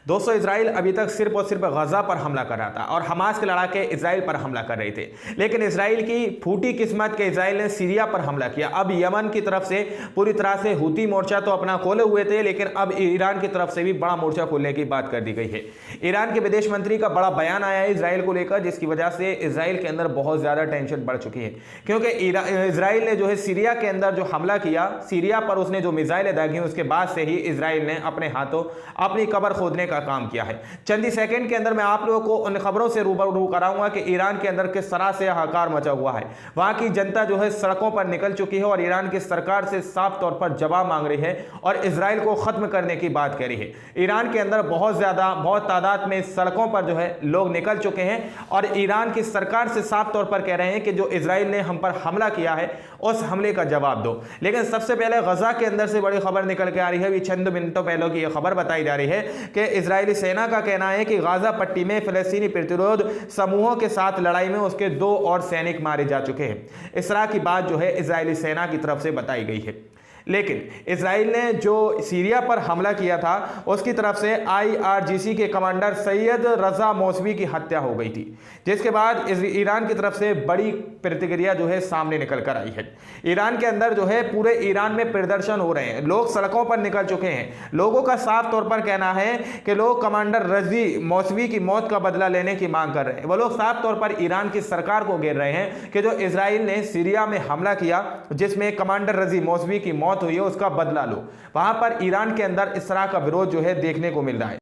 दोस्तों इजराइल अभी तक सिर्फ और सिर्फ गजा पर हमला कर रहा था और हमास के लड़ाके इजराइल पर हमला कर रहे थे, लेकिन इजराइल की फूटी किस्मत के इजराइल ने सीरिया पर हमला किया। अब यमन की तरफ से पूरी तरह से हूती मोर्चा तो अपना खोले हुए थे, लेकिन अब ईरान की तरफ से भी बड़ा मोर्चा खोलने की बात कर दी गई है। ईरान के विदेश मंत्री का बड़ा बयान आया है इजराइल को लेकर, जिसकी वजह से इजराइल के अंदर बहुत ज्यादा टेंशन बढ़ चुकी है, क्योंकि इजराइल ने जो है सीरिया के अंदर जो हमला किया, सीरिया पर उसने जो मिसाइलें दागी, उसके बाद से ही इजराइल ने अपने हाथों अपनी कब्र खोदने का काम किया है। चंद ही सेकंड के अंदर मैं आप लोगों को उन खबरों से रूबरू कराऊंगा कि ईरान के अंदर किस तरह से हाहाकार मचा हुआ है। वहां की जनता जो है सड़कों पर निकल चुकी है और ईरान की सरकार से साफ तौर पर जवाब मांग रही है और इजराइल को खत्म करने की बात कर रही है। ईरान के अंदर बहुत तादाद में सड़कों पर जो है लोग निकल चुके हैं और ईरान की सरकार से साफ तौर पर कह रहे हैं कि जो इजराइल ने हम पर हमला किया है उस हमले का जवाब दो। लेकिन सबसे पहले गजा के अंदर से बड़ी खबर निकल के आ रही है। अभी चंद मिनटों पहले की यह खबर बताई जा रही है कि इजरायली सेना का कहना है कि गाजा पट्टी में फिलिस्तीनी प्रतिरोध समूहों के साथ लड़ाई में उसके 2 और सैनिक मारे जा चुके हैं। इस तरह की बात जो है इजरायली सेना की तरफ से बताई गई है। लेकिन इजराइल ने जो सीरिया पर हमला किया था उसकी तरफ से IRGC के कमांडर सैयद रजा मौसवी की हत्या हो गई थी, जिसके बाद ईरान की तरफ से बड़ी प्रतिक्रिया जो है सामने निकल कर आई है। ईरान के अंदर जो है पूरे ईरान में प्रदर्शन हो रहे हैं, लोग सड़कों पर निकल चुके हैं। लोगों का साफ तौर पर कहना है कि लोग कमांडर रजी मौसवी की मौत का बदला लेने की मांग कर रहे हैं। वो लोग साफ तौर पर ईरान की सरकार को घेर रहे हैं कि जो इजराइल ने सीरिया में हमला किया जिसमें कमांडर रजी मौसवी की मौत हुई है उसका बदला लो। वहां पर ईरान के अंदर इस तरह का विरोध जो है देखने को मिल रहा है।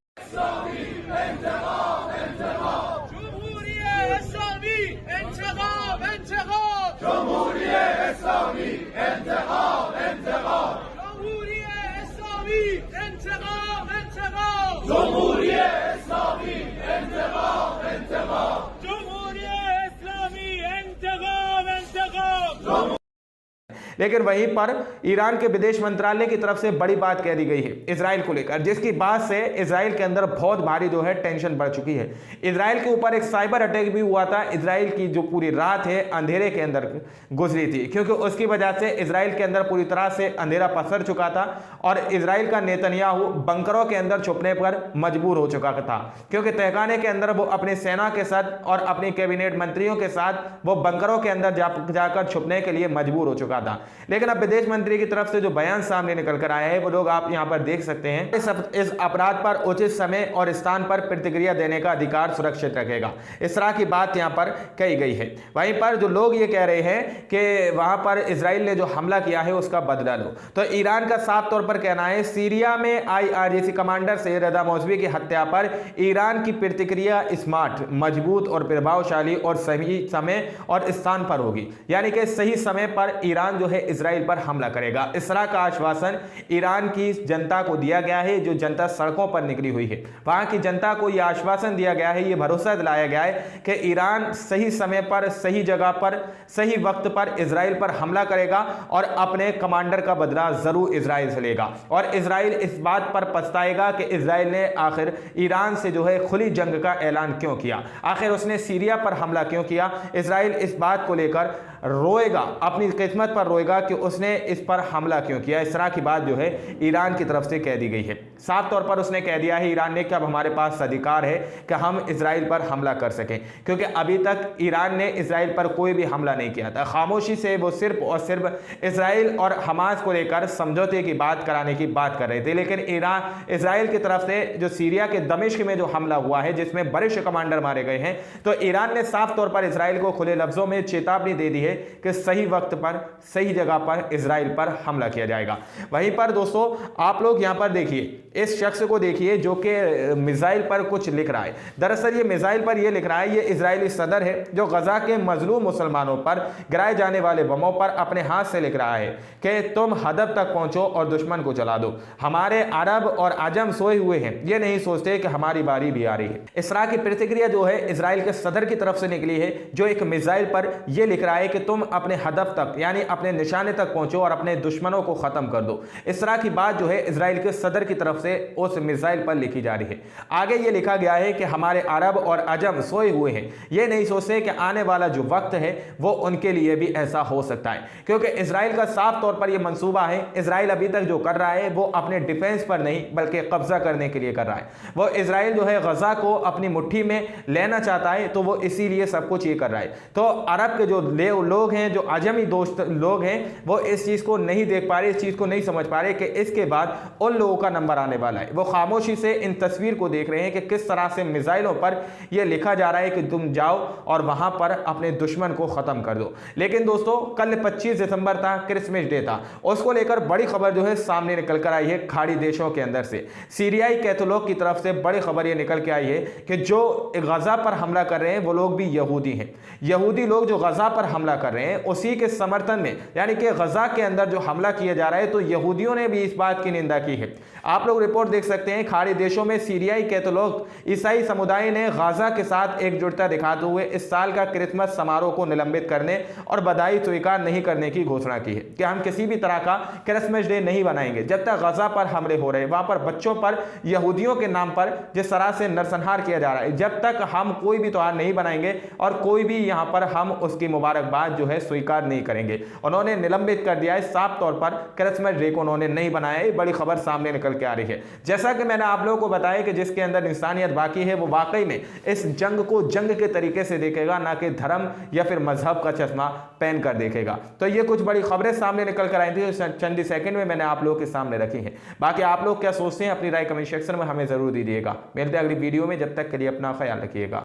लेकिन वहीं पर ईरान के विदेश मंत्रालय की तरफ से बड़ी बात कह दी गई है इजराइल को लेकर, जिसकी बात से इजराइल के अंदर बहुत भारी जो है टेंशन बढ़ चुकी है। इजराइल के ऊपर एक साइबर अटैक भी हुआ था। इजराइल की जो पूरी रात है अंधेरे के अंदर गुजरी थी, क्योंकि उसकी वजह से इजराइल के अंदर पूरी तरह से अंधेरा पसर चुका था और इजराइल का नेतन्याहू बंकरों के अंदर छुपने पर मजबूर हो चुका था, क्योंकि तहखाने के अंदर वो अपनी सेना के साथ और अपनी कैबिनेट मंत्रियों के साथ वो बंकरों के अंदर जाकर छुपने के लिए मजबूर हो चुका था। लेकिन अब विदेश मंत्री की तरफ से जो बयान सामने निकल कर आया है वो लोग आप यहां पर देख सकते हैं। इस अपराध पर उचित समय और स्थान पर प्रतिक्रिया देने का अधिकार सुरक्षित रखेगा, इस तरह की बात यहां पर कही गई है। वहीं पर जो लोग ये कह रहे हैं कि वहां पर इजराइल ने जो हमला किया है उसका बदला लो, तो ईरान का साफ तौर पर कहना है सीरिया में IRGC कमांडर सैयद रजा मौसवी की हत्या पर ईरान की प्रतिक्रिया स्मार्ट, मजबूत और प्रभावशाली और सही समय और स्थान पर होगी, यानी कि सही समय पर ईरान जो है इजराइल पर हमला करेगा। इस तरह का आश्वासन ईरान की जनता को दिया गया है। जो जनता सड़कों पर निकली हुई है वहां की जनता को यह आश्वासन दिया गया है, यह भरोसा दिलाया गया है कि ईरान सही समय पर, सही जगह पर, सही वक्त पर इजराइल पर हमला करेगा और अपने कमांडर का बदला जरूर इजराइल से लेगा। और इजराइल इस बात पर पछताएगा कि इजराइल ने आखिर ईरान से जो है खुली जंग का ऐलान क्यों किया, आखिर उसने सीरिया पर हमला क्यों किया। इजराइल इस बात को लेकर रोएगा, अपनी किस्मत पर रोएगा कि उसने इस पर हमला क्यों किया। इस तरह की बात जो है ईरान की तरफ से कह दी गई है। साफ तौर पर उसने कह दिया है ईरान ने कि अब हमारे पास अधिकार है कि हम इजराइल पर हमला कर सकें, क्योंकि अभी तक ईरान ने इजराइल पर कोई भी हमला नहीं किया था। खामोशी से वो सिर्फ और सिर्फ इजराइल और हमास को लेकर समझौते की बात कराने की बात कर रहे थे। लेकिन इजराइल की तरफ से जो सीरिया के दमिश्क में जो हमला हुआ है जिसमें वरिष्ठ कमांडर मारे गए हैं, तो ईरान ने साफ तौर पर इजराइल को खुले लफ्जों में चेतावनी दे दी है कि सही वक्त पर, सही जगह पर इजराइल पर हमला किया जाएगा। वहीं पर दोस्तों आप लोग यहां पर देखिए, इस शख्स को देखिए जो कि मिसाइल पर कुछ लिख रहा है। दरअसल ये मिसाइल पर ये लिख रहा है, ये इजरायली सदर है जो गजा के मजलूम मुसलमानों पर गिराए जाने वाले बमों पर अपने हाथ से लिख रहा है कि तुम हदफ तक पहुंचो और दुश्मन को जला दो। हमारे अरब और आजम सोए हुए हैं, ये नहीं सोचते कि हमारी बारी भी आ रही है। इस तरह की प्रतिक्रिया जो है इजराइल के सदर की तरफ से निकली है, जो एक मिसाइल पर यह लिख रहा है कि कि तुम अपने हदफ तक यानी अपने निशाने तक पहुंचो और अपने दुश्मनों को खत्म कर दो। इस तरह की बात जो है इजराइल के सदर की तरफ से उस मिसाइल पर लिखी जा रही है। आगे ये लिखा गया है कि हमारे अरब और अजम सोए हुए हैं, ये नहीं सोचते कि आने वाला जो वक्त है वो उनके लिए भी ऐसा हो सकता है, क्योंकि इजराइल का साफ तौर पर यह मंसूबा है। इजराइल अभी तक जो कर रहा है वो अपने डिफेंस पर नहीं बल्कि कब्जा करने के लिए कर रहा है। वो इजराइल जो है गजा को अपनी मुट्ठी में लेना चाहता है, तो वो इसीलिए सब कुछ ये कर रहा है। तो अरब के जो लोग हैं, जो अजमी दोस्त लोग हैं, वो इस चीज को नहीं देख पा रहे, इस चीज को नहीं समझ पा रहे कि इसके बाद उन लोगों का नंबर आने वाला है। वो खामोशी से इन तस्वीर को देख रहे हैं कि किस तरह से मिसाइलों पर यह लिखा जा रहा है कि तुम जाओ और वहां पर अपने दुश्मन को खत्म कर दो। लेकिन दोस्तों कल 25 दिसंबर था, क्रिसमस डे था, उसको लेकर बड़ी खबर जो है सामने निकल कर आई है खाड़ी देशों के अंदर से। सीरियाई कैथोलिक की तरफ से बड़ी खबर यह निकल के आई है कि जो गजा पर हमला कर रहे हैं वो लोग भी यहूदी हैं। यहूदी लोग जो गजा पर हमला कर रहे हैं उसी के समर्थन में, यानी कि गजा के अंदर जो हमला किया जा रहा है, तो यहूदियों ने भी इस बात की निंदा की है। आप लोग रिपोर्ट देख सकते हैं, खाड़ी देशों में सीरियाई कैथोलिक ईसाई समुदाय ने गजा के साथ एकजुटता दिखाते हुए इस साल का क्रिसमस समारोह को निलंबित करने और बधाई स्वीकार नहीं करने की घोषणा की है कि हम किसी भी तरह का क्रिसमस डे नहीं बनाएंगे जब तक गजा पर हमले हो रहे हैं, वहां पर बच्चों पर यहूदियों के नाम पर जिस तरह से नरसंहार किया जा रहा है, जब तक हम कोई भी त्योहार नहीं बनाएंगे और कोई भी यहां पर हम उसकी मुबारकबाद जो है स्वीकार नहीं करेंगे। उन्होंने निलंबित कर दिया है, साफ तौर पर क्रिसमस डे को उन्होंने नहीं बनाया है। बड़ी खबर सामने निकल के आ रही है। जैसा कि मैंने आप लोगों को बताया कि जिसके अंदर इंसानियत बाकी है वो वाकई में इस जंग को जंग के तरीके से देखेगा, ना कि धर्म या फिर मजहब का चश्मा पहन कर देखेगा। तो ये कुछ बड़ी खबरें सामने निकल कर आई थी, चंद सेकंड में मैंने आप लोगों के सामने रखी हैं। बाकी आप लोग क्या सोचते हैं अपनी राय कमेंट सेक्शन में हमें जरूर दीजिएगा। मिलते हैं अगली वीडियो में, जब तक के लिए अपना ख्याल रखिएगा।